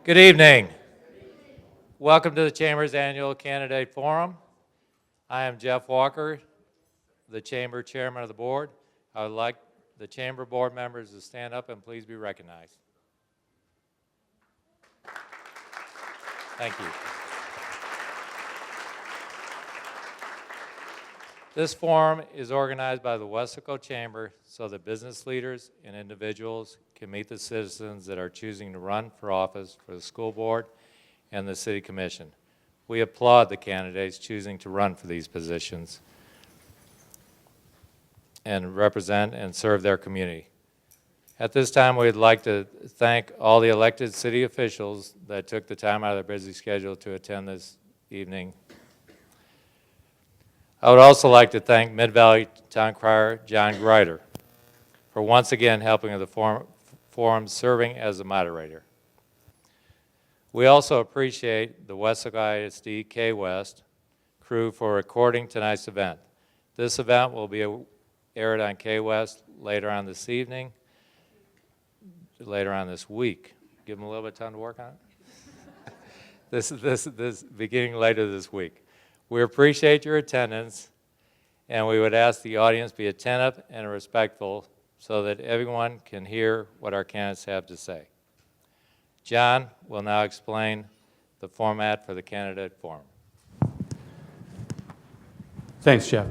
Good evening. Welcome to the Chamber's Annual Candidate Forum. I am Jeff Walker, the Chamber Chairman of the Board. I would like the Chamber Board members to stand up and please be recognized. Thank you. This forum is organized by the Weslaco Chamber so that business leaders and individuals can meet the citizens that are choosing to run for office for the school board and the city commission. We applaud the candidates choosing to run for these positions and represent and serve their community. At this time, we'd like to thank all the elected city officials that took the time out of their busy schedule to attend this evening. I would also like to thank Mid-Valley Town Crier John Greider for once again helping with the forum, serving as the moderator. We also appreciate the Weslaco ISD KWES crew for recording tonight's event. This event will be aired on KWES later on this evening, later on this week. Give them a little bit of time to work on it. This beginning later this week. We appreciate your attendance, and we would ask the audience be attentive and respectful so that everyone can hear what our candidates have to say. John will now explain the format for the candidate forum. Thanks, Jeff.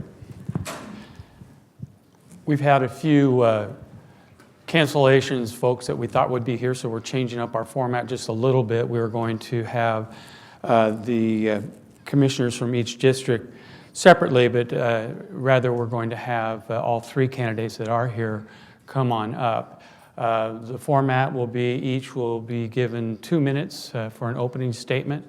We've had a few cancellations, folks that we thought would be here, so we're changing up our format just a little bit. We were going to have the commissioners from each district separately, but rather we're going to have all three candidates that are here come on up. The format will be each will be given 2 minutes for an opening statement,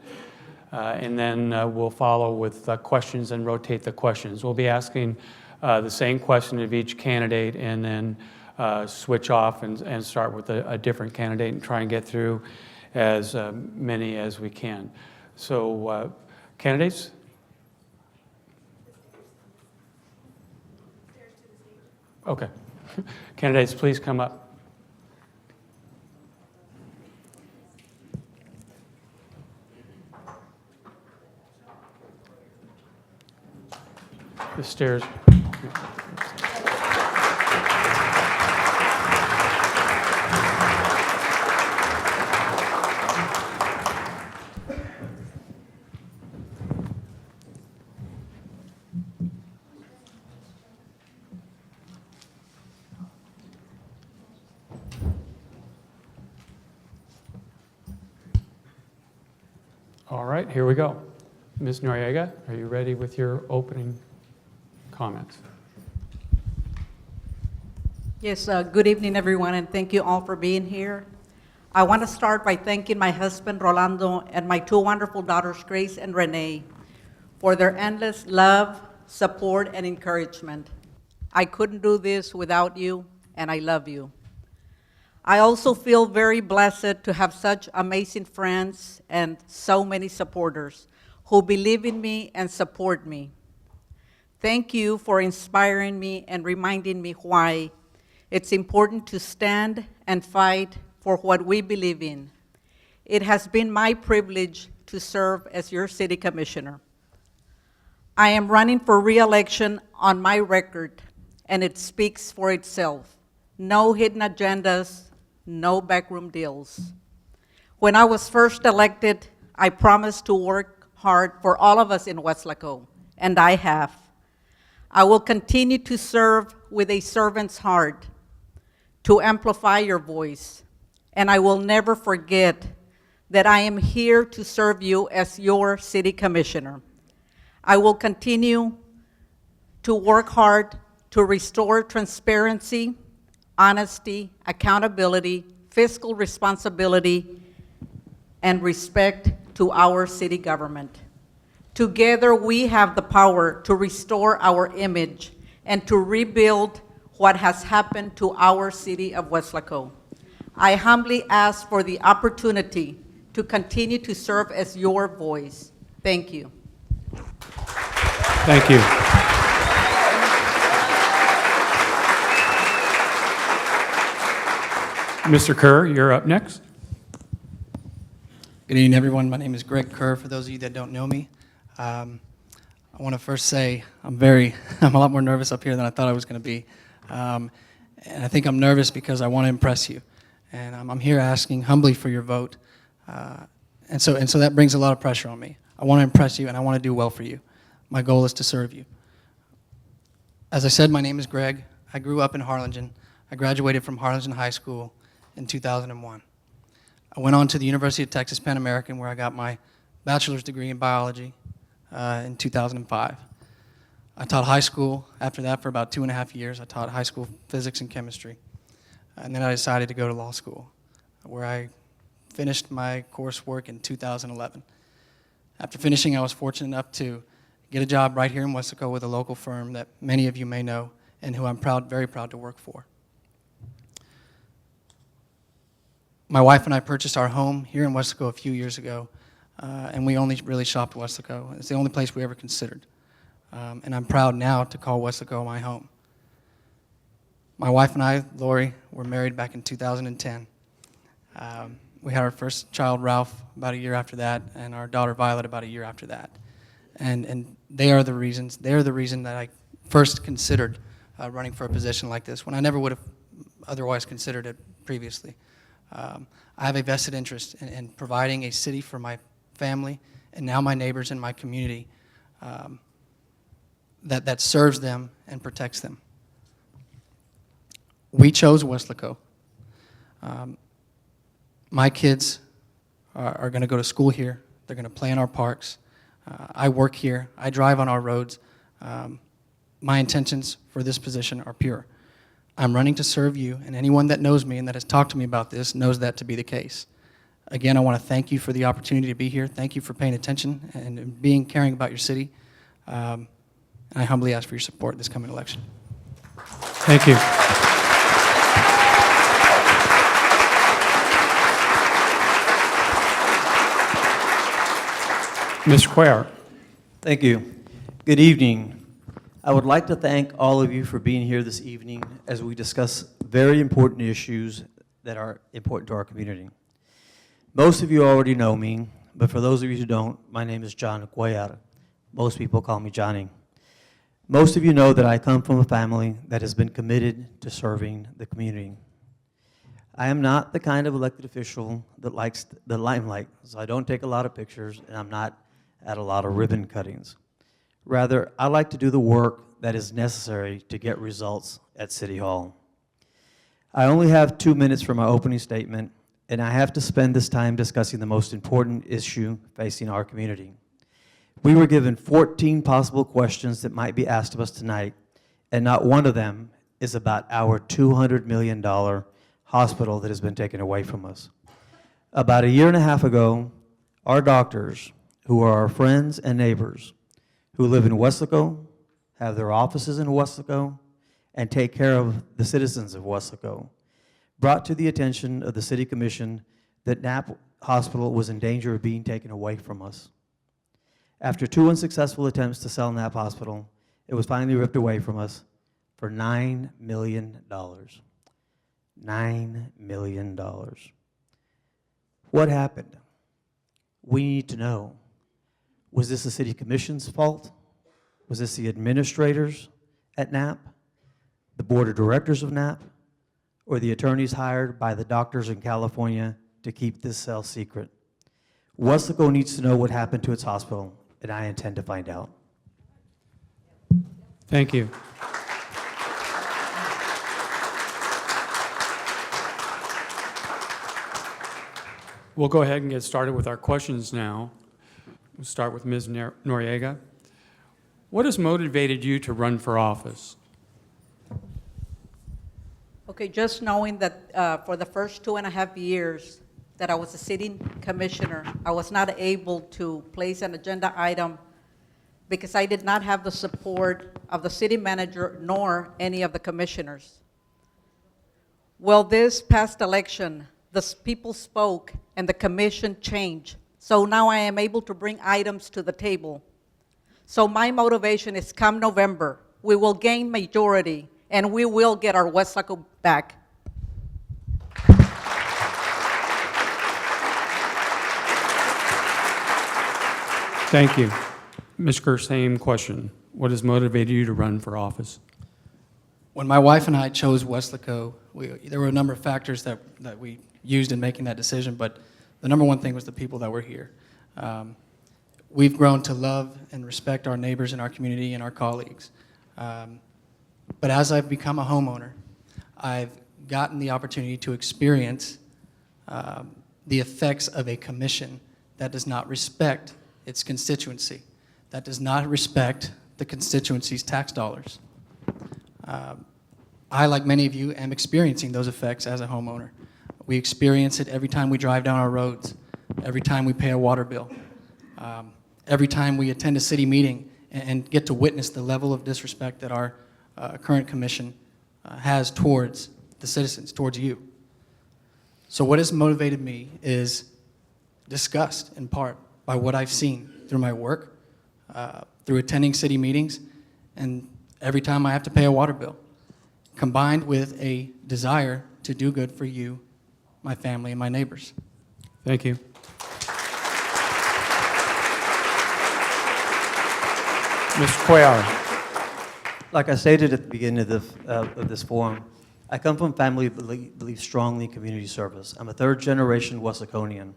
and then we'll follow with questions and rotate the questions. We'll be asking the same question of each candidate and then switch off and start with a different candidate and try and get through as many as we can. So candidates? Okay. Candidates, please come up. The stairs. All right, here we go. Ms. Noriega, are you ready with your opening comments? Yes, good evening, everyone, and thank you all for being here. I want to start by thanking my husband, Rolando, and my two wonderful daughters, Grace and Renee, for their endless love, support, and encouragement. I couldn't do this without you, and I love you. I also feel very blessed to have such amazing friends and so many supporters who believe in me and support me. Thank you for inspiring me and reminding me why it's important to stand and fight for what we believe in. It has been my privilege to serve as your city commissioner. I am running for re-election on my record, and it speaks for itself. No hidden agendas, no backroom deals. When I was first elected, I promised to work hard for all of us in Weslaco, and I have. I will continue to serve with a servant's heart, to amplify your voice, and I will never forget that I am here to serve you as your city commissioner. I will continue to work hard to restore transparency, honesty, accountability, fiscal responsibility, and respect to our city government. Together, we have the power to restore our image and to rebuild what has happened to our city of Weslaco. I humbly ask for the opportunity to continue to serve as your voice. Thank you. Thank you. Mr. Kerr, you're up next. Good evening, everyone. My name is Greg Kerr, for those of you that don't know me. I want to first say I'm a lot more nervous up here than I thought I was going to be. And I think I'm nervous because I want to impress you. And I'm here asking humbly for your vote. And so that brings a lot of pressure on me. I want to impress you, and I want to do well for you. My goal is to serve you. As I said, my name is Greg. I grew up in Harlingen. I graduated from Harlingen High School in 2001. I went on to the University of Texas Pan American, where I got my bachelor's degree in biology in 2005. I taught high school after that for about 2.5 years. I taught high school physics and chemistry. And then I decided to go to law school, where I finished my coursework in 2011. After finishing, I was fortunate enough to get a job right here in Weslaco with a local firm that many of you may know and who I'm very proud to work for. My wife and I purchased our home here in Weslaco a few years ago, and we only really shopped Weslaco. It's the only place we ever considered. And I'm proud now to call Weslaco my home. My wife and I, Lori, were married back in 2010. We had our first child, Ralph, about a year after that, and our daughter, Violet, about a year after that. And they are the reason that I first considered running for a position like this, when I never would have otherwise considered it previously. I have a vested interest in providing a city for my family and now my neighbors and my community that serves them and protects them. We chose Weslaco. My kids are going to go to school here. They're going to play in our parks. I work here. I drive on our roads. My intentions for this position are pure. I'm running to serve you, and anyone that knows me and that has talked to me about this knows that to be the case. Again, I want to thank you for the opportunity to be here. Thank you for paying attention and caring about your city. And I humbly ask for your support this coming election. Thank you. Ms. Cuellar. Thank you. Good evening. I would like to thank all of you for being here this evening as we discuss very important issues that are important to our community. Most of you already know me, but for those of you who don't, my name is John Cuellar. Most people call me Johnny. Most of you know that I come from a family that has been committed to serving the community. I am not the kind of elected official that likes the limelight, so I don't take a lot of pictures, and I'm not at a lot of ribbon cuttings. Rather, I like to do the work that is necessary to get results at City Hall. I only have 2 minutes for my opening statement, and I have to spend this time discussing the most important issue facing our community. We were given 14 possible questions that might be asked of us tonight, and not one of them is about our $200 million hospital that has been taken away from us. About 1.5 years ago, our doctors, who are our friends and neighbors, who live in Weslaco, have their offices in Weslaco, and take care of the citizens of Weslaco, brought to the attention of the City Commission that Knapp Hospital was in danger of being taken away from us. After 2 unsuccessful attempts to sell Knapp Hospital, it was finally ripped away from us for $9 million. $9 million. What happened? We need to know. Was this the City Commission's fault? Was this the administrators at Knapp, the board of directors of Knapp, or the attorneys hired by the doctors in California to keep this sale secret? Weslaco needs to know what happened to its hospital, and I intend to find out. Thank you. We'll go ahead and get started with our questions now. We'll start with Ms. Noriega. What has motivated you to run for office? Okay, just knowing that for the first 2.5 years that I was a sitting commissioner, I was not able to place an agenda item because I did not have the support of the city manager nor any of the commissioners. Well, this past election, the people spoke and the commission changed. So now I am able to bring items to the table. So my motivation is come November, we will gain majority and we will get our Weslaco back. Thank you. Ms. Kerr, same question. What has motivated you to run for office? When my wife and I chose Weslaco, there were a number of factors that we used in making that decision, but the number one thing was the people that were here. We've grown to love and respect our neighbors in our community and our colleagues. But as I've become a homeowner, I've gotten the opportunity to experience the effects of a commission that does not respect its constituency, that does not respect the constituency's tax dollars. I, like many of you, am experiencing those effects as a homeowner. We experience it every time we drive down our roads, every time we pay a water bill, every time we attend a city meeting and get to witness the level of disrespect that our current commission has towards the citizens, towards you. So what has motivated me is disgust, in part, by what I've seen through my work, through attending city meetings, and every time I have to pay a water bill, combined with a desire to do good for you, my family, and my neighbors. Thank you. Mr. Cuellar. Like I stated at the beginning of this forum, I come from a family that believes strongly in community service. I'm a third-generation Weslaconian.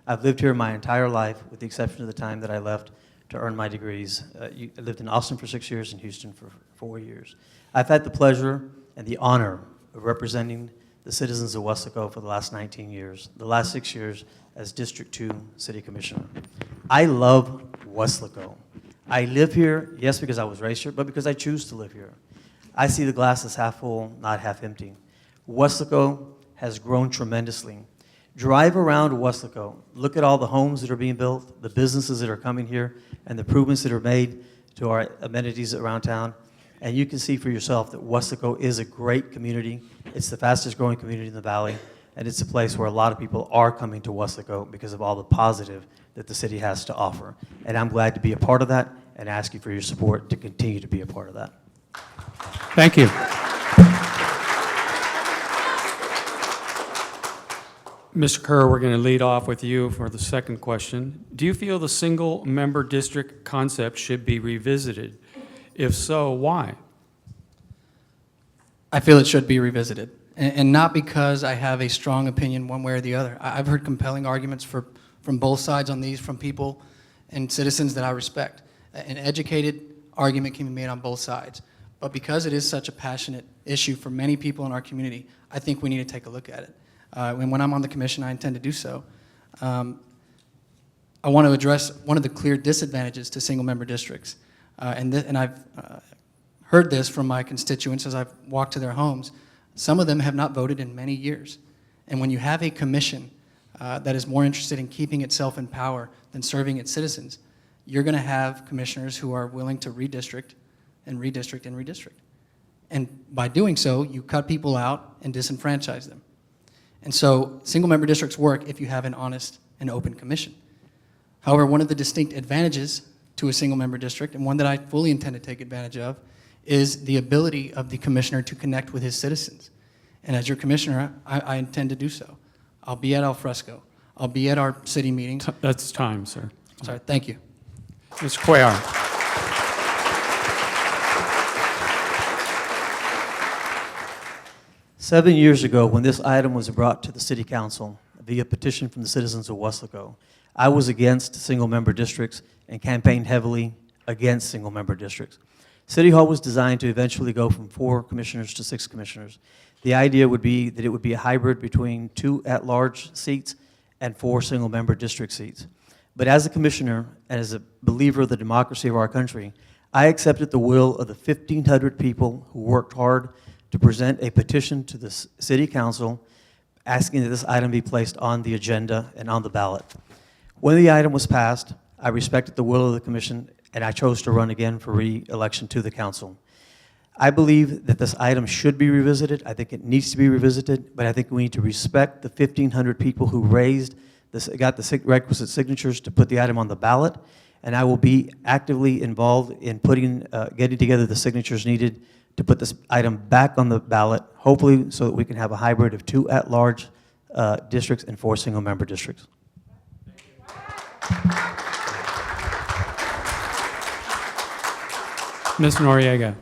I've lived here my entire life, with the exception of the time that I left to earn my degrees. I lived in Austin for 6 years and Houston for 4 years. I've had the pleasure and the honor of representing the citizens of Weslaco for the last 19 years, the last 6 years as District 2 City Commissioner. I love Weslaco. I live here, yes, because I was raised here, but because I choose to live here. I see the glass as half full, not half empty. Weslaco has grown tremendously. Drive around Weslaco, look at all the homes that are being built, the businesses that are coming here, and the improvements that are made to our amenities around town, and you can see for yourself that Weslaco is a great community. It's the fastest growing community in the valley, and it's a place where a lot of people are coming to Weslaco because of all the positive that the city has to offer. And I'm glad to be a part of that and ask you for your support to continue to be a part of that. Thank you. Mr. Kerr, we're going to lead off with you for the second question. Do you feel the single-member district concept should be revisited? If so, why? I feel it should be revisited, and not because I have a strong opinion one way or the other. I've heard compelling arguments from both sides on these from people and citizens that I respect. An educated argument can be made on both sides. But because it is such a passionate issue for many people in our community, I think we need to take a look at it. And when I'm on the commission, I intend to do so. I want to address one of the clear disadvantages to single-member districts. And I've heard this from my constituents as I've walked to their homes. Some of them have not voted in many years. And when you have a commission that is more interested in keeping itself in power than serving its citizens, you're going to have commissioners who are willing to redistrict and redistrict and redistrict. And by doing so, you cut people out and disenfranchise them. And so single-member districts work if you have an honest and open commission. However, one of the distinct advantages to a single-member district, and one that I fully intend to take advantage of, is the ability of the commissioner to connect with his citizens. And as your commissioner, I intend to do so. I'll be at Al Fresco. I'll be at our city meetings. That's time, sir. Sorry, thank you. Mr. Cuellar. Seven years ago, when this item was brought to the City Council via petition from the citizens of Weslaco, I was against single-member districts and campaigned heavily against single-member districts. City Hall was designed to eventually go from 4 commissioners to 6 commissioners. The idea would be that it would be a hybrid between 2 at-large seats and 4 single-member district seats. But as a commissioner and as a believer of the democracy of our country, I accepted the will of the 1,500 people who worked hard to present a petition to the City Council asking that this item be placed on the agenda and on the ballot. When the item was passed, I respected the will of the commission and I chose to run again for re-election to the council. I believe that this item should be revisited. I think it needs to be revisited, but I think we need to respect the 1,500 people who got the requisite signatures to put the item on the ballot, and I will be actively involved in getting together the signatures needed to put this item back on the ballot, hopefully so that we can have a hybrid of 2 at-large districts and 4 single-member districts. Ms. Noriega.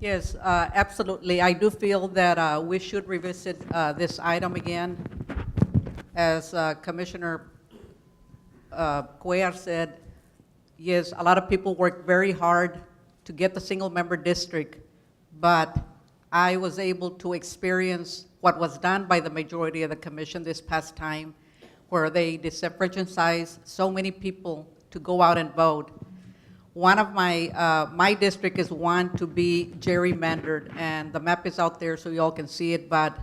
Yes, absolutely. I do feel that we should revisit this item again. As Commissioner Cuellar said, yes, a lot of people work very hard to get the single-member district, but I was able to experience what was done by the majority of the commission this past time, where they disenfranchised so many people to go out and vote. One of my district is one to be gerrymandered, and the map is out there so you all can see it, but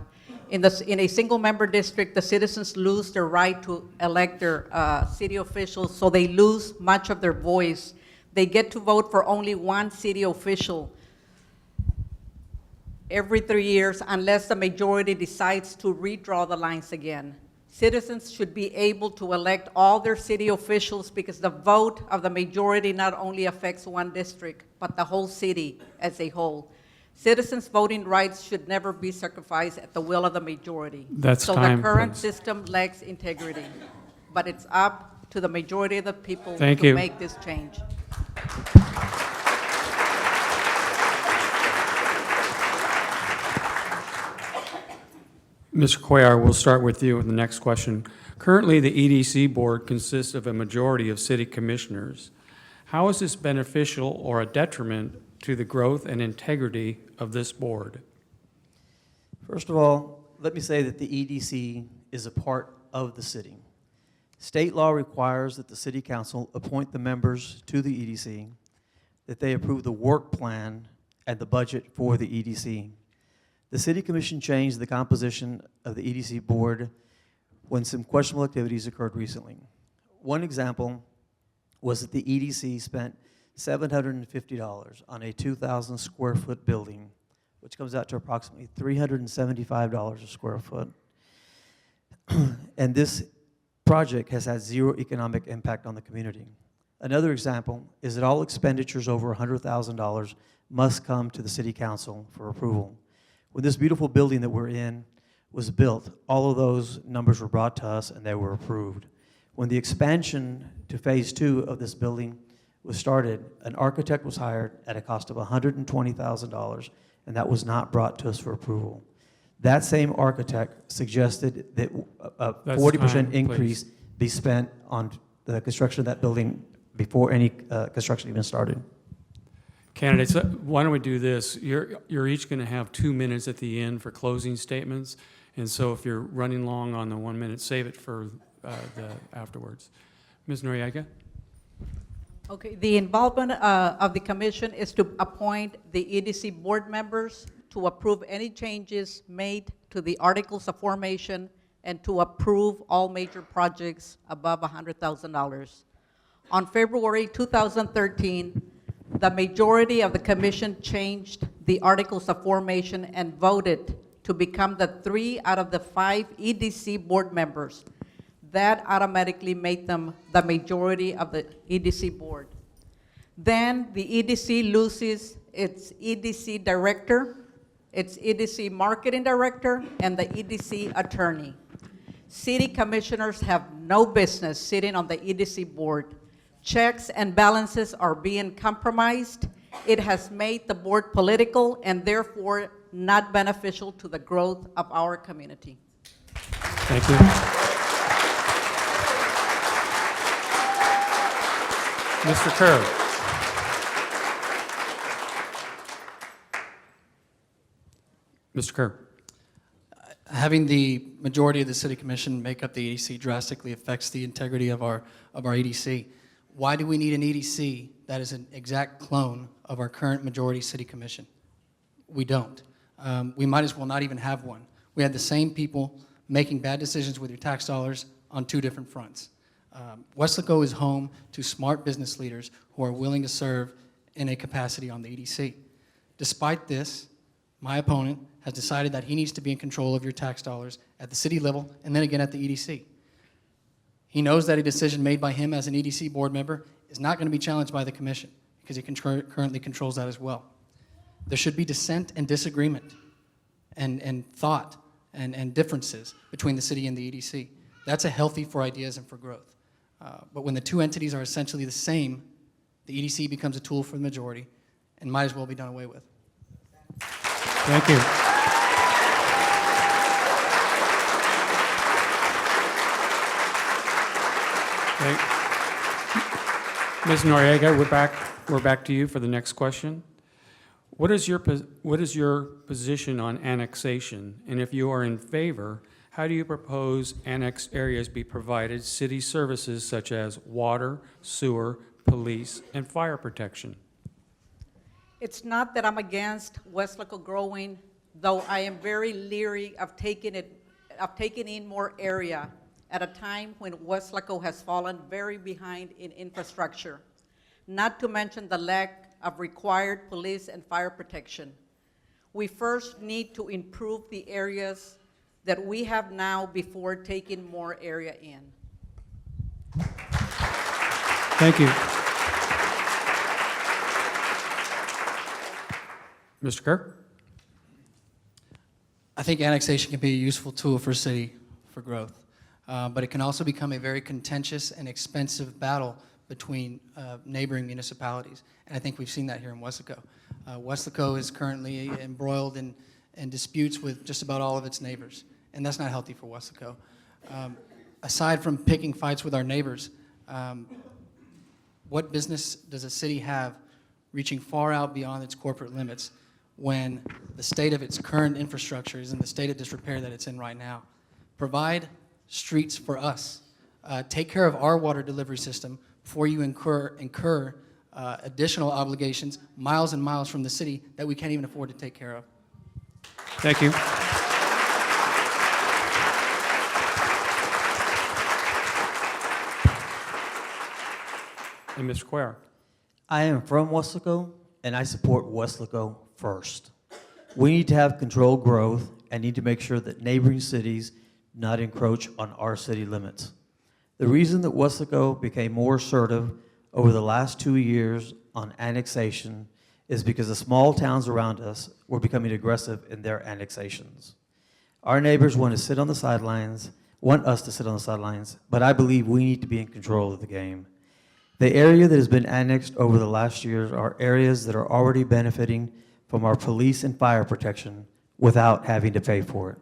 in a single-member district, the citizens lose their right to elect their city officials, so they lose much of their voice. They get to vote for only one city official every 3 years unless the majority decides to redraw the lines again. Citizens should be able to elect all their city officials because the vote of the majority not only affects one district, but the whole city as a whole. Citizens' voting rights should never be sacrificed at the will of the majority. That's so time, the current please. system lacks integrity, but it's up to the majority of the people Thank to you. make this change. Mr. Cuellar, we'll start with you with the next question. Currently, the EDC board consists of a majority of city commissioners. How is this beneficial or a detriment to the growth and integrity of this board? First of all, let me say that the EDC is a part of the city. State law requires that the city council appoint the members to the EDC, that they approve the work plan and the budget for the EDC. The city commission changed the composition of the EDC board when some questionable activities occurred recently. One example was that the EDC spent $750 on a 2,000 square foot building, which comes out to approximately $375 a square foot. And this project has had zero economic impact on the community. Another example is that all expenditures over $100,000 must come to the city council for approval. When this beautiful building that we're in was built, all of those numbers were brought to us and they were approved. When the expansion to phase 2 of this building was started, an architect was hired at a cost of $120,000, and that was not brought to us for approval. That same architect suggested that a That's 40% time, increase please. be spent on the construction of that building before any construction even started. Candidates, why don't we do this? You're each going to have 2 minutes at the end for closing statements, and so if you're running long on the 1 minute, save it for the afterwards. Ms. Noriega? Okay, the involvement of the commission is to appoint the EDC board members, to approve any changes made to the articles of formation, and to approve all major projects above $100,000. On February 2013, the majority of the commission changed the articles of formation and voted to become the 3 out of the 5 EDC board members. That automatically made them the majority of the EDC board. Then the EDC loses its EDC director, its EDC marketing director, and the EDC attorney. City commissioners have no business sitting on the EDC board. Checks and balances are being compromised. It has made the board political and therefore not beneficial to the growth of our community. Thank you. Mr. Kerr. Mr. Kerr. Having the majority of the city commission make up the EDC drastically affects the integrity of our EDC. Why do we need an EDC that is an exact clone of our current majority city commission? We don't. We might as well not even have one. We had the same people making bad decisions with your tax dollars on 2 different fronts. Weslaco is home to smart business leaders who are willing to serve in a capacity on the EDC. Despite this, my opponent has decided that he needs to be in control of your tax dollars at the city level and then again at the EDC. He knows that a decision made by him as an EDC board member is not going to be challenged by the commission because he currently controls that as well. There should be dissent and disagreement and thought and differences between the city and the EDC. That's a healthy for ideas and for growth. But when the 2 entities are essentially the same, the EDC becomes a tool for the majority and might as well be done away with. Thank you. Okay. Ms. Noriega, we're back to you for the next question. What is your position on annexation? And if you are in favor, how do you propose annexed areas be provided city services such as water, sewer, police, and fire protection? It's not that I'm against Weslaco growing, though I am very leery of taking in more area at a time when Weslaco has fallen very behind in infrastructure, not to mention the lack of required police and fire protection. We first need to improve the areas that we have now before taking more area in. Thank you. Mr. Kerr? I think annexation can be a useful tool for a city for growth, but it can also become a very contentious and expensive battle between neighboring municipalities, and I think we've seen that here in Weslaco. Weslaco is currently embroiled in disputes with just about all of its neighbors, and that's not healthy for Weslaco. Aside from picking fights with our neighbors, what business does a city have reaching far out beyond its corporate limits when the state of its current infrastructure is in the state of disrepair that it's in right now? Provide streets for us. Take care of our water delivery system before you incur additional obligations miles and miles from the city that we can't even afford to take care of. Thank you. And Mr. Cuellar? I am from Weslaco, and I support Weslaco first. We need to have controlled growth and need to make sure that neighboring cities not encroach on our city limits. The reason that Weslaco became more assertive over the last 2 years on annexation is because the small towns around us were becoming aggressive in their annexations. Our neighbors want us to sit on the sidelines, but I believe we need to be in control of the game. The area that has been annexed over the last years are areas that are already benefiting from our police and fire protection without having to pay for it.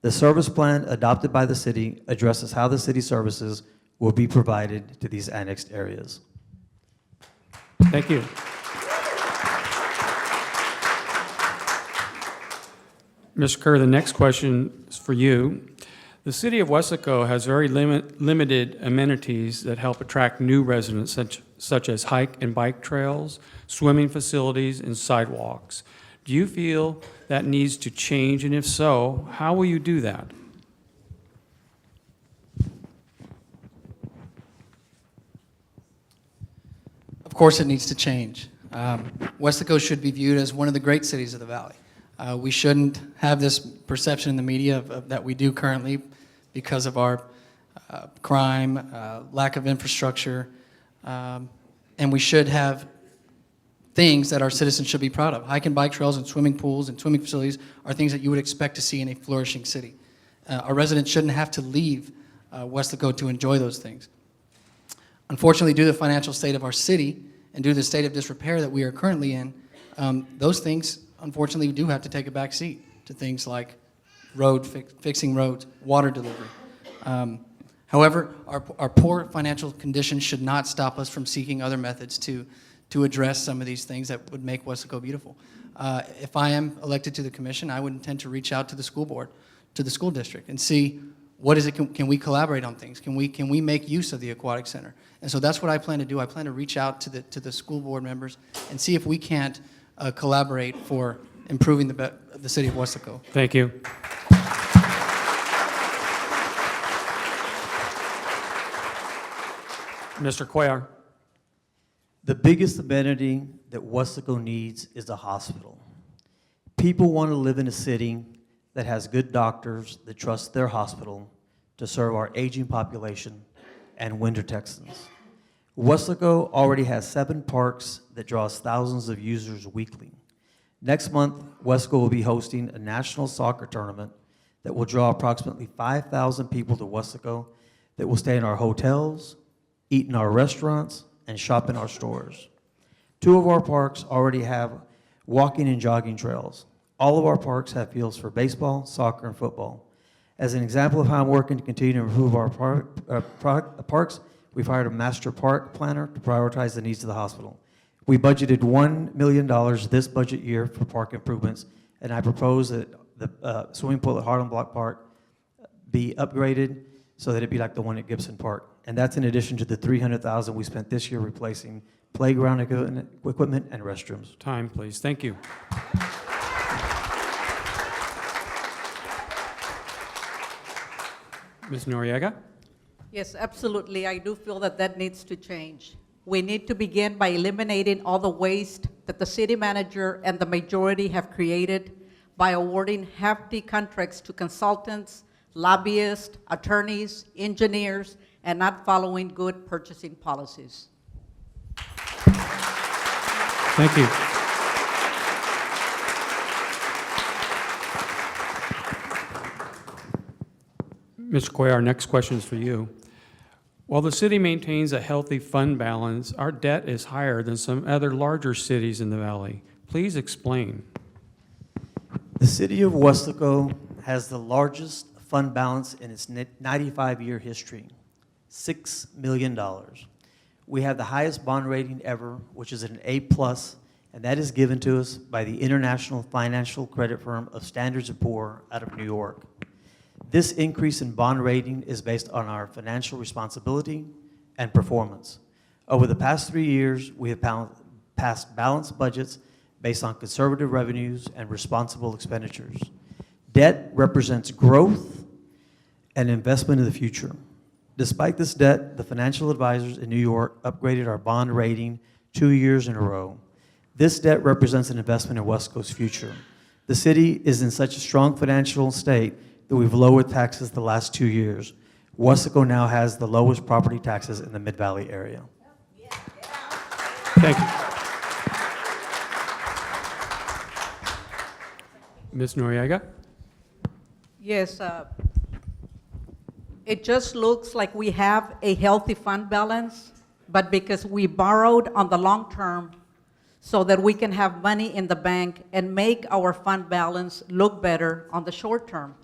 The service plan adopted by the city addresses how the city services will be provided to these annexed areas. Thank you. Mr. Kerr, the next question is for you. The city of Weslaco has very limited amenities that help attract new residents, such as hike and bike trails, swimming facilities, and sidewalks. Do you feel that needs to change, and if so, how will you do that? Of course it needs to change. Weslaco should be viewed as one of the great cities of the valley. We shouldn't have this perception in the media that we do currently because of our crime, lack of infrastructure, and we should have things that our citizens should be proud of. Hike and bike trails and swimming pools and swimming facilities are things that you would expect to see in a flourishing city. Our residents shouldn't have to leave Weslaco to enjoy those things. Unfortunately, due to the financial state of our city and due to the state of disrepair that we are currently in, those things, unfortunately, do have to take a back seat to things like fixing roads, water delivery. However, our poor financial condition should not stop us from seeking other methods to address some of these things that would make Weslaco beautiful. If I am elected to the commission, I would intend to reach out to the school board, to the school district, and see what is it, can we collaborate on things? Can we make use of the aquatic center? And so that's what I plan to do. I plan to reach out to the school board members and see if we can't collaborate for improving the city of Weslaco. Thank you. Mr. Cuellar? The biggest amenity that Weslaco needs is a hospital. People want to live in a city that has good doctors that trust their hospital to serve our aging population and winter Texans. Weslaco already has 7 parks that draws thousands of users weekly. Next month, Weslaco will be hosting a national soccer tournament that will draw approximately 5,000 people to Weslaco that will stay in our hotels, eat in our restaurants, and shop in our stores. 2 of our parks already have walking and jogging trails. All of our parks have fields for baseball, soccer, and football. As an example of how I'm working to continue to improve our parks, we've hired a master park planner to prioritize the needs of the hospital. We budgeted $1 million this budget year for park improvements, and I propose that the swimming pool at Harlem Block Park be upgraded so that it be like the one at Gibson Park. And that's in addition to the $300,000 we spent this year replacing playground equipment and restrooms. Time, please. Thank you. Ms. Noriega? Yes, absolutely. I do feel that that needs to change. We need to begin by eliminating all the waste that the city manager and the majority have created by awarding hefty contracts to consultants, lobbyists, attorneys, engineers, and not following good purchasing policies. Thank you. Mr. Coy, our next question is for you. While the city maintains a healthy fund balance, our debt is higher than some other larger cities in the valley. Please explain. The city of Weslaco has the largest fund balance in its 95-year history, $6 million. We have the highest bond rating ever, which is an A+, and that is given to us by the international financial credit firm of Standard & Poor's out of New York. This increase in bond rating is based on our financial responsibility and performance. Over the past 3 years, we have passed balanced budgets based on conservative revenues and responsible expenditures. Debt represents growth and investment in the future. Despite this debt, the financial advisors in New York upgraded our bond rating 2 years in a row. This debt represents an investment in Weslaco's future. The city is in such a strong financial state that we've lowered taxes the last 2 years. Weslaco now has the lowest property taxes in the Mid-Valley area. Thank you. Ms. Noriega? Yes, it just looks like we have a healthy fund balance, but because we borrowed on the long term so that we can have money in the bank and make our fund balance look better on the short term.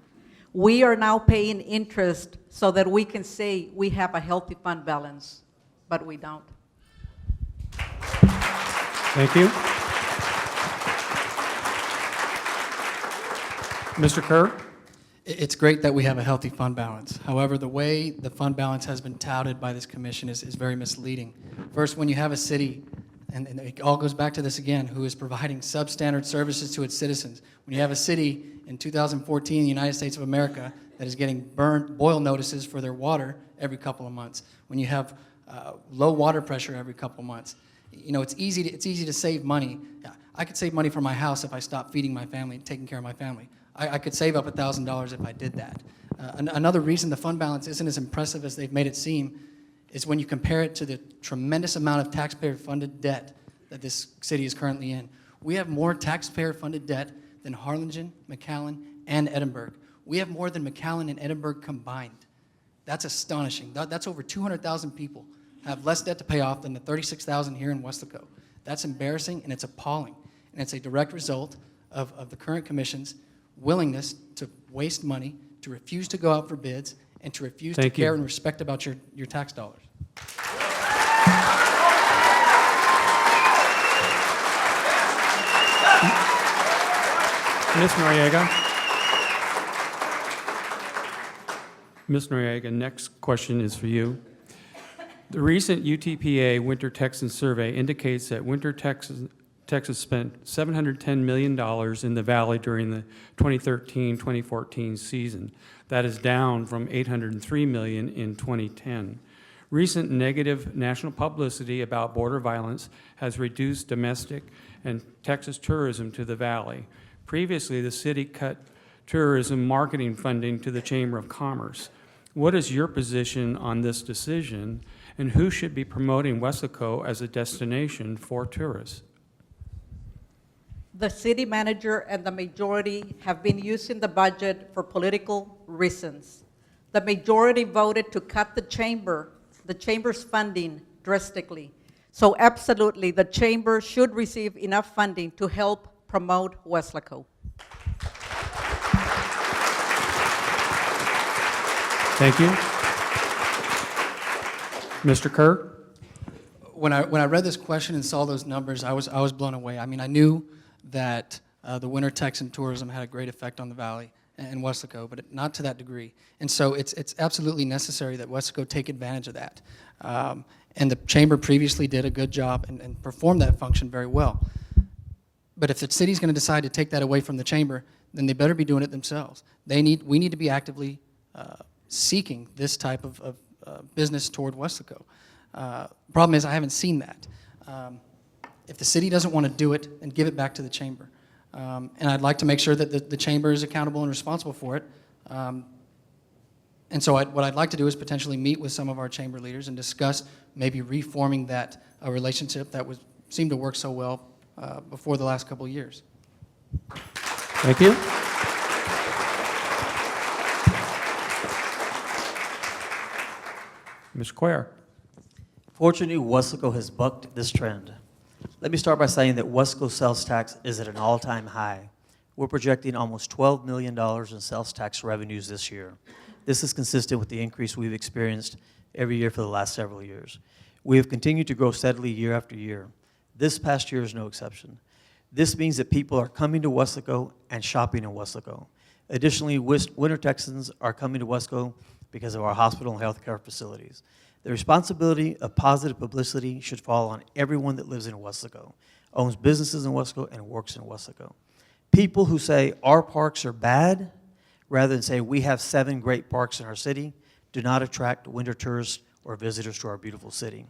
We are now paying interest so that we can say we have a healthy fund balance, but we don't. Thank you. Mr. Kerr? It's great that we have a healthy fund balance. However, the way the fund balance has been touted by this commission is very misleading. First, when you have a city, and it all goes back to this again, who is providing substandard services to its citizens. When you have a city in 2014 in the United States of America that is getting boil notices for their water every couple of months, when you have low water pressure every couple of months, you know, it's easy to save money. I could save money for my house if I stopped feeding my family and taking care of my family. I could save up $1,000 if I did that. Another reason the fund balance isn't as impressive as they've made it seem is when you compare it to the tremendous amount of taxpayer-funded debt that this city is currently in. We have more taxpayer-funded debt than Harlingen, McAllen, and Edinburgh. We have more than McAllen and Edinburgh combined. That's astonishing. That's over 200,000 people have less debt to pay off than the 36,000 here in Weslaco. That's embarrassing, and it's appalling. And it's a direct result of the current commission's willingness to waste money, to refuse to go out for bids, and to refuse to care and respect about your tax dollars. Ms. Noriega? Ms. Noriega, next question is for you. The recent UTPA Winter Texan Survey indicates that Winter Texas spent $710 million in the valley during the 2013-2014 season. That is down from $803 million in 2010. Recent negative national publicity about border violence has reduced domestic and Texas tourism to the valley. Previously, the city cut tourism marketing funding to the Chamber of Commerce. What is your position on this decision, and who should be promoting Weslaco as a destination for tourists? The city manager and the majority have been using the budget for political reasons. The majority voted to cut the chamber's funding drastically. So absolutely, the chamber should receive enough funding to help promote Weslaco. Thank you. Mr. Kerr? When I read this question and saw those numbers, I was blown away. I mean, I knew that the winter Texan tourism had a great effect on the valley and Weslaco, but not to that degree. And so it's absolutely necessary that Weslaco take advantage of that. And the chamber previously did a good job and performed that function very well. But if the city's going to decide to take that away from the chamber, then they better be doing it themselves. We need to be actively seeking this type of business toward Weslaco. Problem is, I haven't seen that. If the city doesn't want to do it, then give it back to the chamber. And I'd like to make sure that the chamber is accountable and responsible for it. And so what I'd like to do is potentially meet with some of our chamber leaders and discuss maybe reforming that relationship that seemed to work so well before the last couple of years. Thank you. Ms. Cuellar? Fortunately, Weslaco has bucked this trend. Let me start by saying that Weslaco sales tax is at an all-time high. We're projecting almost $12 million in sales tax revenues this year. This is consistent with the increase we've experienced every year for the last several years. We have continued to grow steadily year after year. This past year is no exception. This means that people are coming to Weslaco and shopping in Weslaco. Additionally, winter Texans are coming to Weslaco because of our hospital and healthcare facilities. The responsibility of positive publicity should fall on everyone that lives in Weslaco, owns businesses in Weslaco, and works in Weslaco. People who say our parks are bad, rather than say we have 7 great parks in our city, do not attract winter tourists or visitors to our beautiful city.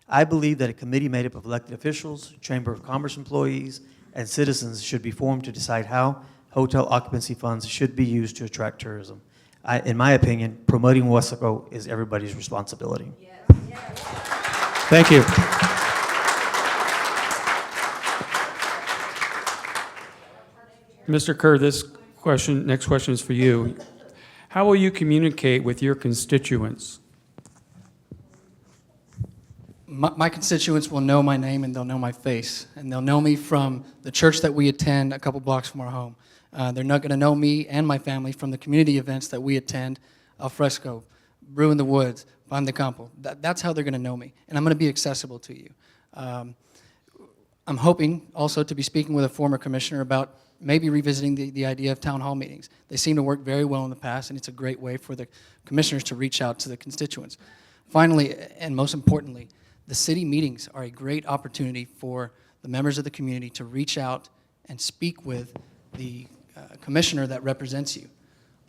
I believe that a committee made up of elected officials, Chamber of Commerce employees, and citizens should be formed to decide how hotel occupancy funds should be used to attract tourism. In my opinion, promoting Weslaco is everybody's responsibility. Thank you. Mr. Kerr, next question is for you. How will you communicate with your constituents? My constituents will know my name and they'll know my face. And they'll know me from the church that we attend a couple blocks from our home. They're not going to know me and my family from the community events that we attend, Al Fresco, Brew in the Woods, Pan de Campo. That's how they're going to know me. And I'm going to be accessible to you. I'm hoping also to be speaking with a former commissioner about maybe revisiting the idea of town hall meetings. They seem to work very well in the past, and it's a great way for the commissioners to reach out to the constituents. Finally, and most importantly, the city meetings are a great opportunity for the members of the community to reach out and speak with the commissioner that represents you.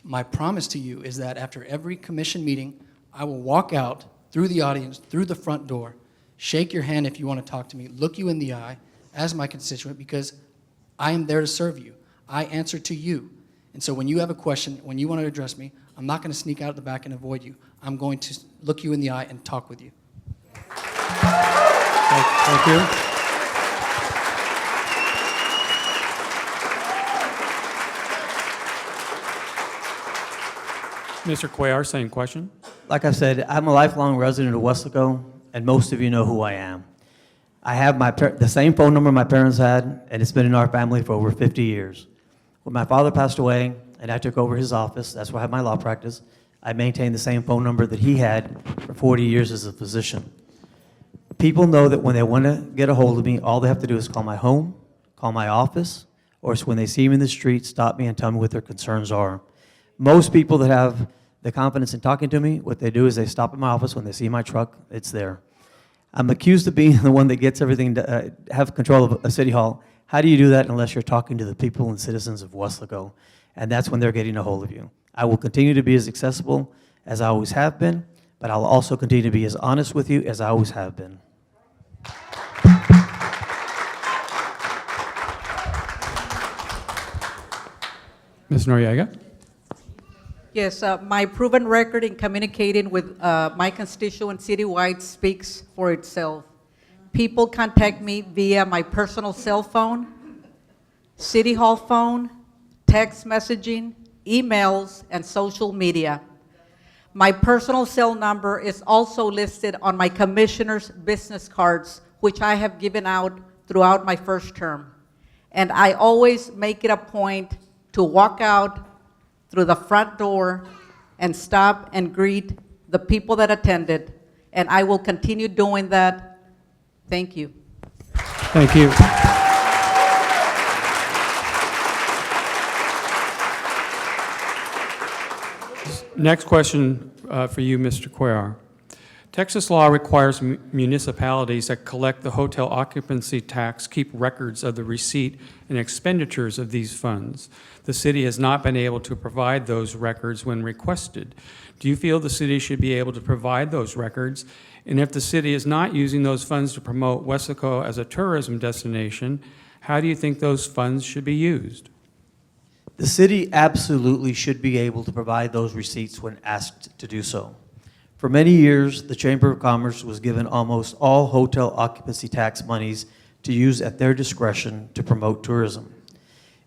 My promise to you is that after every commission meeting, I will walk out through the audience, through the front door, shake your hand if you want to talk to me, look you in the eye as my constituent, because I am there to serve you. I answer to you. And so when you have a question, when you want to address me, I'm not going to sneak out the back and avoid you. I'm going to look you in the eye and talk with you. Thank you. Mr. Cuellar, same question. Like I said, I'm a lifelong resident of Weslaco, and most of you know who I am. I have the same phone number my parents had, and it's been in our family for over 50 years. When my father passed away and I took over his office, that's where I have my law practice, I maintained the same phone number that he had for 40 years as a physician. People know that when they want to get a hold of me, all they have to do is call my home, call my office, or it's when they see me in the street, stop me and tell me what their concerns are. Most people that have the confidence in talking to me, what they do is they stop at my office. When they see my truck, it's there. I'm accused of being the one that gets everything to have control of a city hall. How do you do that unless you're talking to the people and citizens of Weslaco? And that's when they're getting a hold of you. I will continue to be as accessible as I always have been, but I'll also continue to be as honest with you as I always have been. Ms. Noriega? Yes, my proven record in communicating with my constituents citywide speaks for itself. People contact me via my personal cell phone, city hall phone, text messaging, emails, and social media. My personal cell number is also listed on my commissioner's business cards, which I have given out throughout my first term. And I always make it a point to walk out through the front door and stop and greet the people that attended, and I will continue doing that. Thank you. Thank you. Next question for you, Mr. Cuellar. Texas law requires municipalities that collect the hotel occupancy tax keep records of the receipt and expenditures of these funds. The city has not been able to provide those records when requested. Do you feel the city should be able to provide those records? And if the city is not using those funds to promote Weslaco as a tourism destination, how do you think those funds should be used? The city absolutely should be able to provide those receipts when asked to do so. For many years, the Chamber of Commerce was given almost all hotel occupancy tax monies to use at their discretion to promote tourism.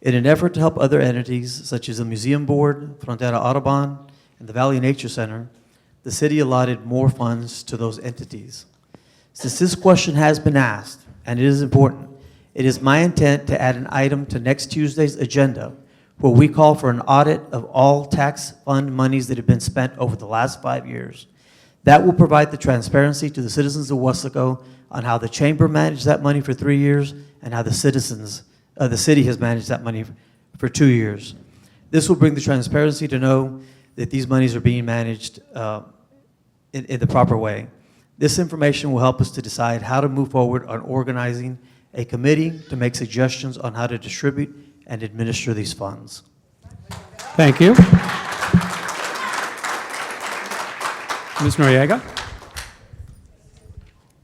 In an effort to help other entities, such as the Museum Board, Frontera Audubon, and the Valley Nature Center, the city allotted more funds to those entities. Since this question has been asked, and it is important, it is my intent to add an item to next Tuesday's agenda where we call for an audit of all tax fund monies that have been spent over the last 5 years. That will provide the transparency to the citizens of Weslaco on how the chamber managed that money for 3 years and how the city has managed that money for 2 years. This will bring the transparency to know that these monies are being managed in the proper way. This information will help us to decide how to move forward on organizing a committee to make suggestions on how to distribute and administer these funds. Thank you. Ms. Noriega?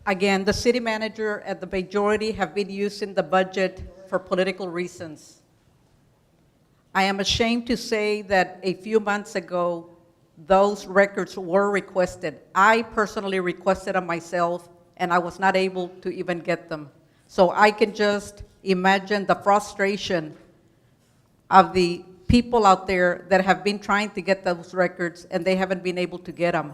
Again, the city manager and the majority have been using the budget for political reasons. I am ashamed to say that a few months ago, those records were requested. I personally requested them myself, and I was not able to even get them. So I can just imagine the frustration of the people out there that have been trying to get those records, and they haven't been able to get them.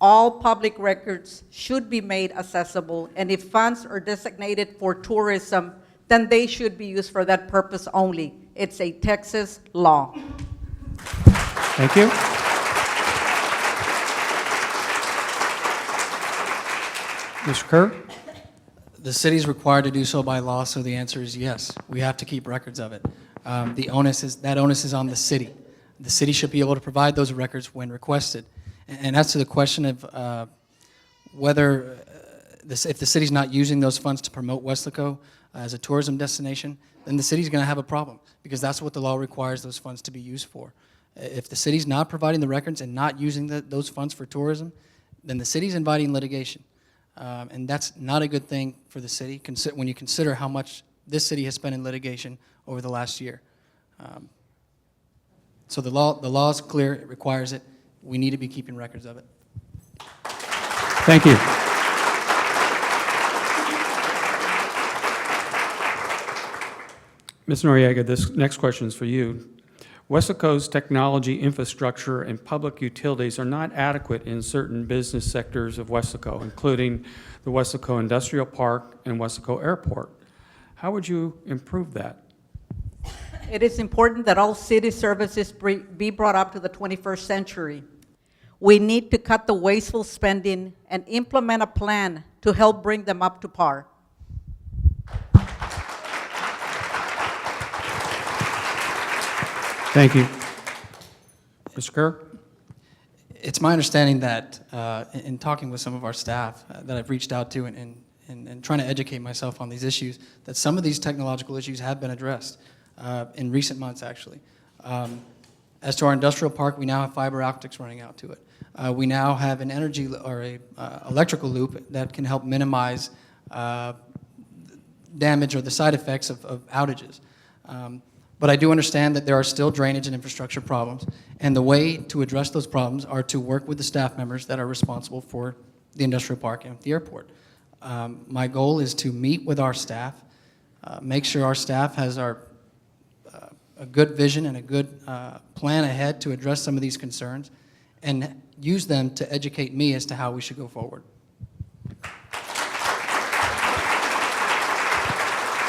All public records should be made accessible, and if funds are designated for tourism, then they should be used for that purpose only. It's a Texas law. Thank you. Mr. Kerr? The city's required to do so by law, so the answer is yes. We have to keep records of it. That onus is on the city. The city should be able to provide those records when requested. And as to the question of whether, if the city's not using those funds to promote Weslaco as a tourism destination, then the city's going to have a problem, because that's what the law requires those funds to be used for. If the city's not providing the records and not using those funds for tourism, then the city's inviting litigation. And that's not a good thing for the city when you consider how much this city has spent in litigation over the last year. So the law is clear, it requires it. We need to be keeping records of it. Thank you. Ms. Noriega, this next question is for you. Weslaco's technology infrastructure and public utilities are not adequate in certain business sectors of Weslaco, including the Weslaco Industrial Park and Weslaco Airport. How would you improve that? It is important that all city services be brought up to the 21st century. We need to cut the wasteful spending and implement a plan to help bring them up to par. Thank you. Mr. Kerr? It's my understanding that in talking with some of our staff that I've reached out to and trying to educate myself on these issues, that some of these technological issues have been addressed in recent months, actually. As to our industrial park, we now have fiber optics running out to it. We now have an energy or a electrical loop that can help minimize damage or the side effects of outages. But I do understand that there are still drainage and infrastructure problems, and the way to address those problems are to work with the staff members that are responsible for the industrial park and the airport. My goal is to meet with our staff, make sure our staff has a good vision and a good plan ahead to address some of these concerns, and use them to educate me as to how we should go forward.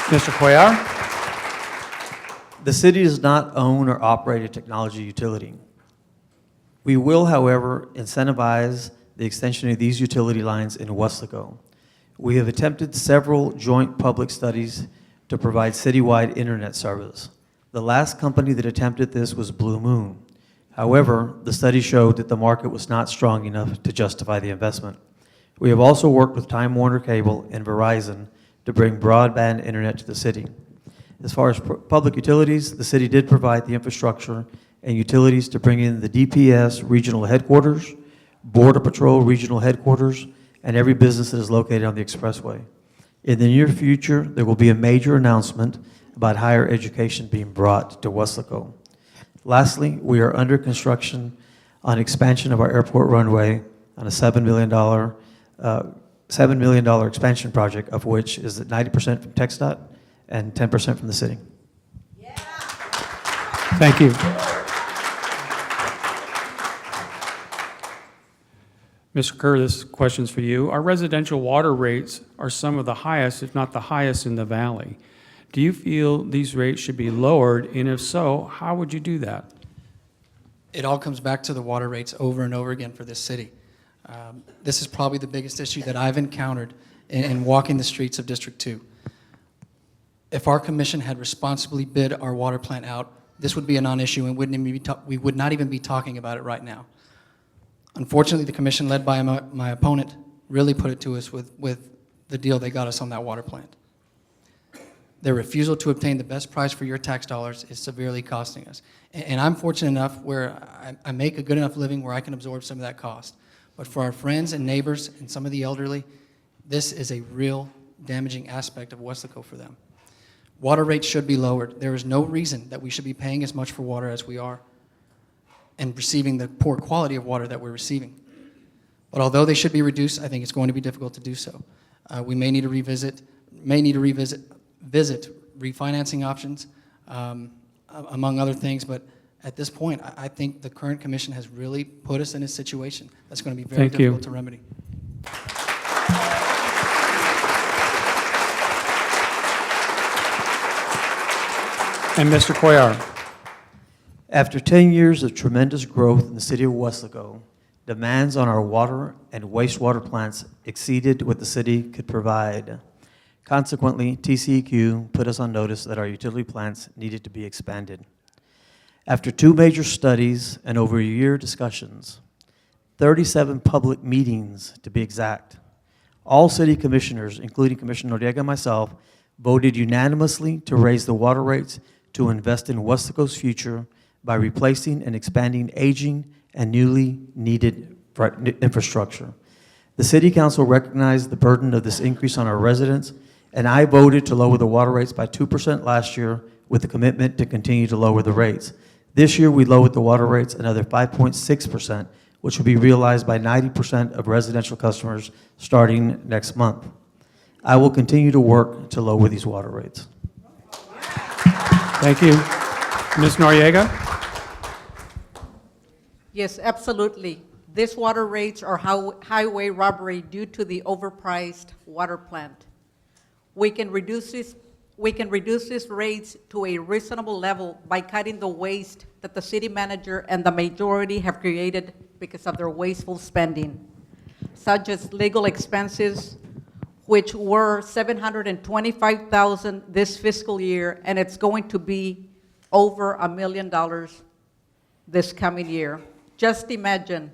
Mr. Cuellar? The city does not own or operate a technology utility. We will, however, incentivize the extension of these utility lines in Weslaco. We have attempted several joint public studies to provide citywide internet service. The last company that attempted this was Blue Moon. However, the study showed that the market was not strong enough to justify the investment. We have also worked with Time Warner Cable and Verizon to bring broadband internet to the city. As far as public utilities, the city did provide the infrastructure and utilities to bring in the DPS regional headquarters, Border Patrol regional headquarters, and every business that is located on the expressway. In the near future, there will be a major announcement about higher education being brought to Weslaco. Lastly, we are under construction on expansion of our airport runway on a $7 million expansion project, of which is 90% from TxDOT and 10% from the city. Thank you. Mr. Kerr, this question's for you. Our residential water rates are some of the highest, if not the highest, in the valley. Do you feel these rates should be lowered, and if so, how would you do that? It all comes back to the water rates over and over again for this city. This is probably the biggest issue that I've encountered in walking the streets of District 2. If our commission had responsibly bid our water plant out, this would be a non-issue and we would not even be talking about it right now. Unfortunately, the commission led by my opponent really put it to us with the deal they got us on that water plant. Their refusal to obtain the best price for your tax dollars is severely costing us. And I'm fortunate enough where I make a good enough living where I can absorb some of that cost. But for our friends and neighbors and some of the elderly, this is a real damaging aspect of Weslaco for them. Water rates should be lowered. There is no reason that we should be paying as much for water as we are and receiving the poor quality of water that we're receiving. But although they should be reduced, I think it's going to be difficult to do so. We may need to visit refinancing options, among other things, but at this point, I think the current commission has really put us in a situation that's going to be very difficult to remedy. And Mr. Cuellar? After 10 years of tremendous growth in the city of Weslaco, demands on our water and wastewater plants exceeded what the city could provide. Consequently, TCEQ put us on notice that our utility plants needed to be expanded. After 2 major studies and over a year of discussions, 37 public meetings to be exact, all city commissioners, including Commissioner Noriega and myself, voted unanimously to raise the water rates to invest in Weslaco's future by replacing and expanding aging and newly needed infrastructure. The City Council recognized the burden of this increase on our residents, and I voted to lower the water rates by 2% last year with the commitment to continue to lower the rates. This year, we lowered the water rates another 5.6%, which will be realized by 90% of residential customers starting next month. I will continue to work to lower these water rates. Thank you. Ms. Noriega? Yes, absolutely. These water rates are highway robbery due to the overpriced water plant. We can reduce these rates to a reasonable level by cutting the waste that the city manager and the majority have created because of their wasteful spending, such as legal expenses, which were $725,000 this fiscal year, and it's going to be over $1 million this coming year. Just imagine,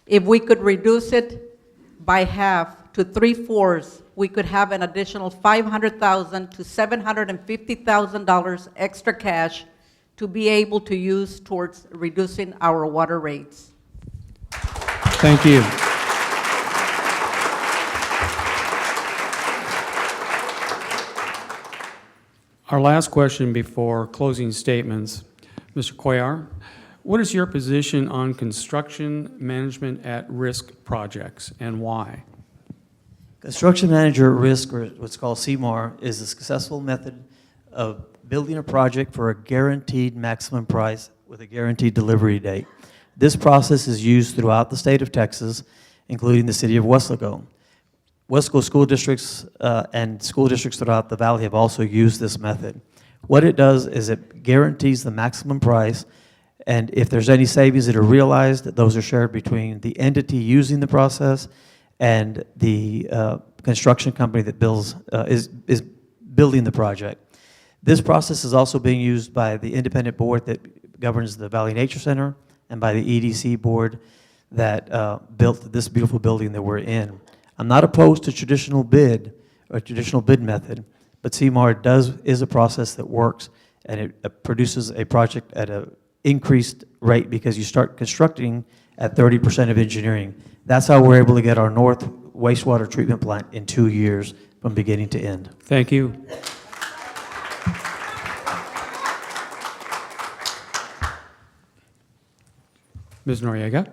if we could reduce it by half to 3/4, we could have an additional $500,000 to $750,000 extra cash to be able to use towards reducing our water rates. Thank you. Our last question before closing statements. Mr. Cuellar, what is your position on construction management at risk projects and why? Construction manager at risk, or what's called CMAR, is a successful method of building a project for a guaranteed maximum price with a guaranteed delivery date. This process is used throughout the state of Texas, including the city of Weslaco. Weslaco school districts and school districts throughout the valley have also used this method. What it does is it guarantees the maximum price, and if there's any savings that are realized, those are shared between the entity using the process and the construction company that is building the project. This process is also being used by the independent board that governs the Valley Nature Center and by the EDC board that built this beautiful building that we're in. I'm not opposed to traditional bid method, but CMAR is a process that works, and it produces a project at an increased rate because you start constructing at 30% of engineering. That's how we're able to get our North wastewater treatment plant in 2 years from beginning to end. Thank you. Ms. Noriega?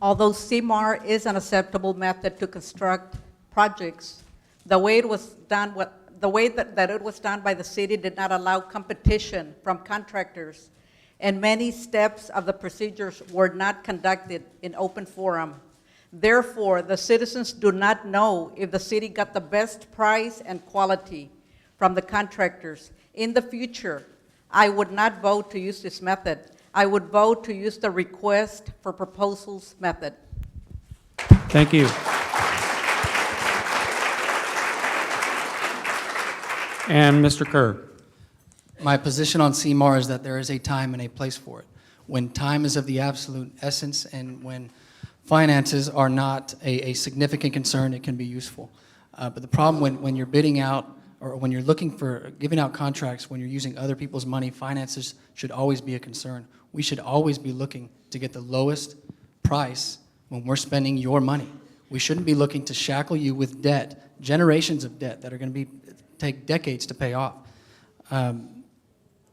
Although CMAR is an acceptable method to construct projects, the way it was done, that it was done by the city did not allow competition from contractors, and many steps of the procedures were not conducted in open forum. Therefore, the citizens do not know if the city got the best price and quality from the contractors. In the future, I would not vote to use this method. I would vote to use the request for proposals method. Thank you. And Mr. Kerr? My position on CMAR is that there is a time and a place for it. When time is of the absolute essence and when finances are not a significant concern, it can be useful. But the problem when you're bidding out or when you're looking for giving out contracts, when you're using other people's money, finances should always be a concern. We should always be looking to get the lowest price when we're spending your money. We shouldn't be looking to shackle you with debt, generations of debt that are going to take decades to pay off. A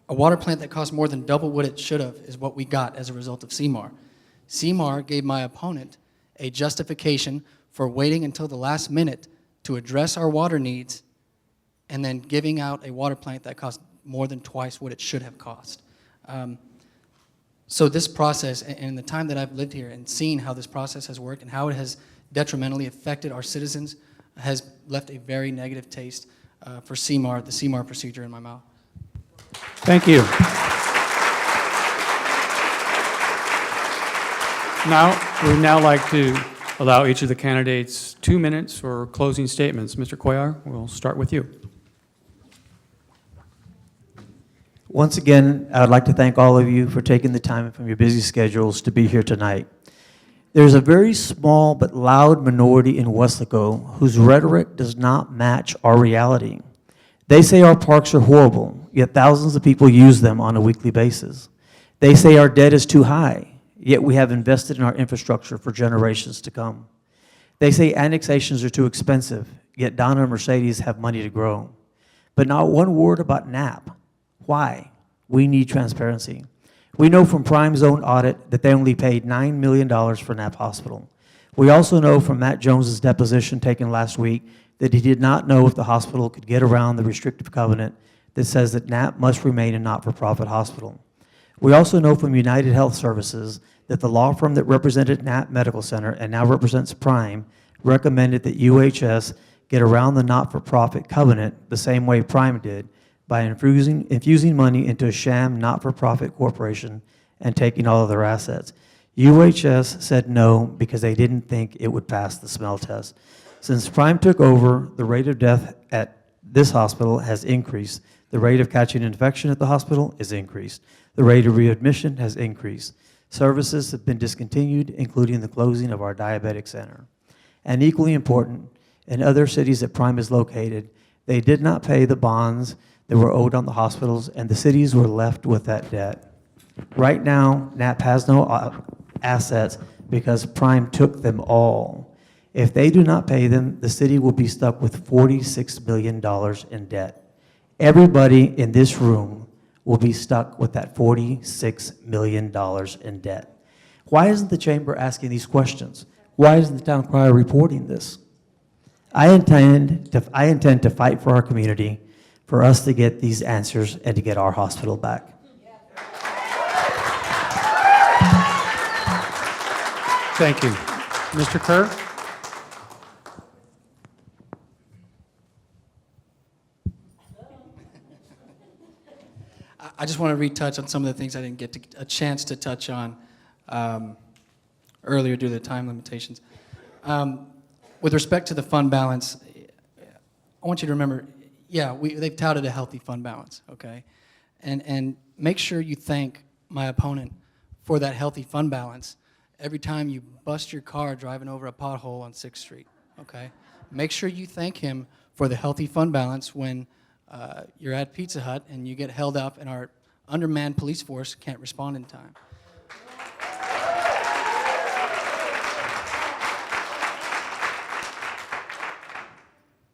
water plant that costs more than double what it should have is what we got as a result of CMAR. CMAR gave my opponent a justification for waiting until the last minute to address our water needs and then giving out a water plant that cost more than twice what it should have cost. So this process, and the time that I've lived here and seen how this process has worked and how it has detrimentally affected our citizens, has left a very negative taste for CMAR, the CMAR procedure in my mouth. Thank you. We'd now like to allow each of the candidates 2 minutes for closing statements. Mr. Cuellar, we'll start with you. Once again, I would like to thank all of you for taking the time from your busy schedules to be here tonight. There's a very small but loud minority in Weslaco whose rhetoric does not match our reality. They say our parks are horrible, yet thousands of people use them on a weekly basis. They say our debt is too high, yet we have invested in our infrastructure for generations to come. They say annexations are too expensive, yet Donna and Mercedes have money to grow. But not one word about NAP. Why? We need transparency. We know from Prime's own audit that they only paid $9 million for Knapp Hospital. We also know from Matt Jones's deposition taken last week that he did not know if the hospital could get around the restrictive covenant that says that Knapp must remain a not-for-profit hospital. We also know from United Health Services that the law firm that represented Knapp Medical Center and now represents Prime recommended that UHS get around the not-for-profit covenant the same way Prime did, by infusing money into a sham not-for-profit corporation and taking all of their assets. UHS said no because they didn't think it would pass the smell test. Since Prime took over, the rate of death at this hospital has increased. The rate of catching infection at the hospital is increased. The rate of readmission has increased. Services have been discontinued, including the closing of our diabetic center. And equally important, in other cities that Prime is located, they did not pay the bonds that were owed on the hospitals, and the cities were left with that debt. Right now, Knapp has no assets because Prime took them all. If they do not pay them, the city will be stuck with $46 million in debt. Everybody in this room will be stuck with that $46 million in debt. Why isn't the chamber asking these questions? Why isn't the town crier reporting this? I intend to fight for our community, for us to get these answers and to get our hospital back. Thank you. Mr. Kerr? I just want to retouch on some of the things I didn't get a chance to touch on earlier due to the time limitations. With respect to the fund balance, I want you to remember, yeah, they've touted a healthy fund balance, okay? And make sure you thank my opponent for that healthy fund balance every time you bust your car driving over a pothole on 6th Street, okay? Make sure you thank him for the healthy fund balance when you're at Pizza Hut and you get held up and our undermanned police force can't respond in time.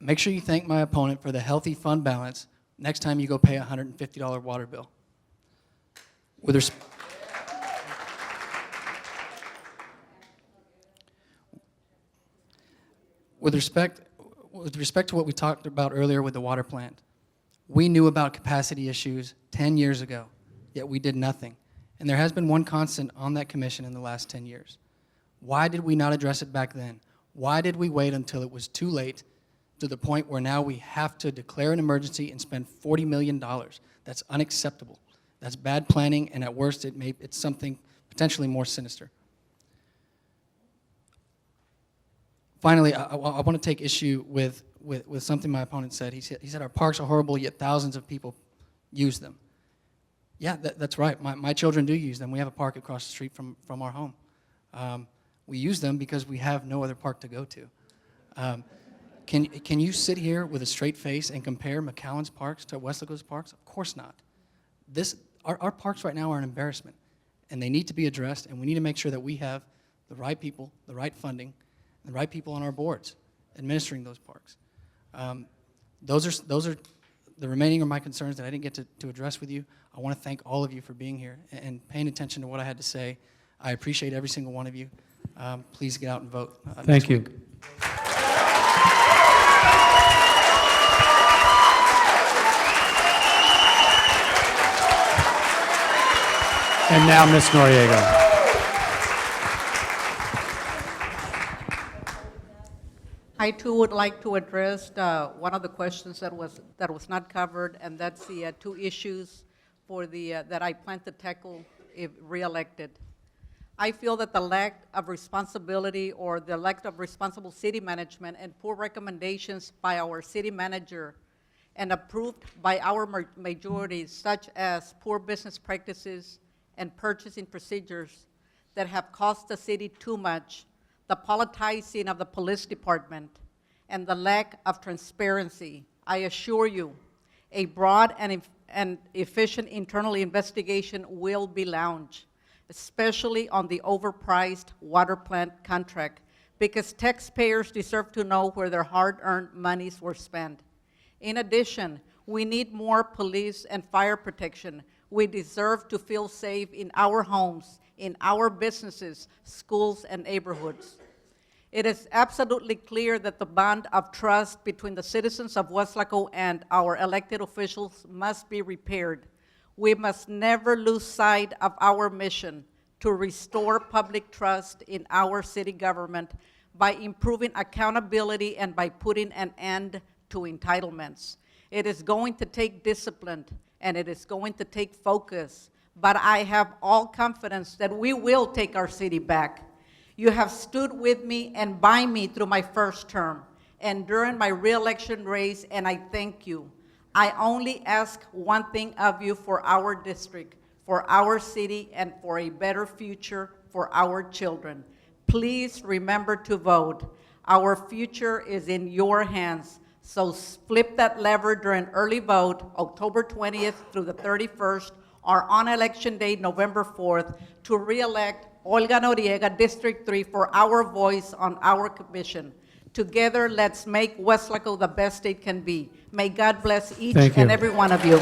Make sure you thank my opponent for the healthy fund balance next time you go pay a $150 water bill. With respect to what we talked about earlier with the water plant, we knew about capacity issues 10 years ago, yet we did nothing. And there has been one constant on that commission in the last 10 years. Why did we not address it back then? Why did we wait until it was too late to the point where now we have to declare an emergency and spend $40 million? That's unacceptable. That's bad planning, and at worst, it's something potentially more sinister. Finally, I want to take issue with something my opponent said. He said our parks are horrible, yet thousands of people use them. Yeah, that's right. My children do use them. We have a park across the street from our home. We use them because we have no other park to go to. Can you sit here with a straight face and compare McAllen's parks to Weslaco's parks? Of course not. Our parks right now are an embarrassment, and they need to be addressed, and we need to make sure that we have the right people, the right funding, the right people on our boards administering those parks. Those are the remaining of my concerns that I didn't get to address with you. I want to thank all of you for being here and paying attention to what I had to say. I appreciate every single one of you. Please get out and vote. Thank you. And now, Ms. Noriega. I too would like to address one of the questions that was not covered, and that's the two issues for that I plan to tackle if reelected. I feel that the lack of responsibility or the lack of responsible city management and poor recommendations by our city manager and approved by our majority, such as poor business practices and purchasing procedures that have cost the city too much, the politicizing of the police department, and the lack of transparency. I assure you, a broad and efficient internal investigation will be launched, especially on the overpriced water plant contract, because taxpayers deserve to know where their hard-earned monies were spent. In addition, we need more police and fire protection. We deserve to feel safe in our homes, in our businesses, schools, and neighborhoods. It is absolutely clear that the bond of trust between the citizens of Weslaco and our elected officials must be repaired. We must never lose sight of our mission to restore public trust in our city government by improving accountability and by putting an end to entitlements. It is going to take discipline, and it is going to take focus, but I have all confidence that we will take our city back. You have stood with me and by me through my first term and during my re-election race, and I thank you. I only ask one thing of you for our district, for our city, and for a better future for our children. Please remember to vote. Our future is in your hands. So flip that lever during early vote, October 20th through the 31st, or on election day, November 4th, to re-elect Olga Noriega, District 3, for our voice on our commission. Together, let's make Weslaco the best it can be. May God bless each and every one of you.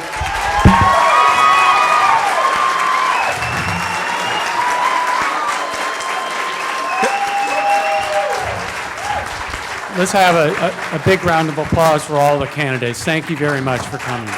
Let's have a big round of applause for all the candidates. Thank you very much for coming.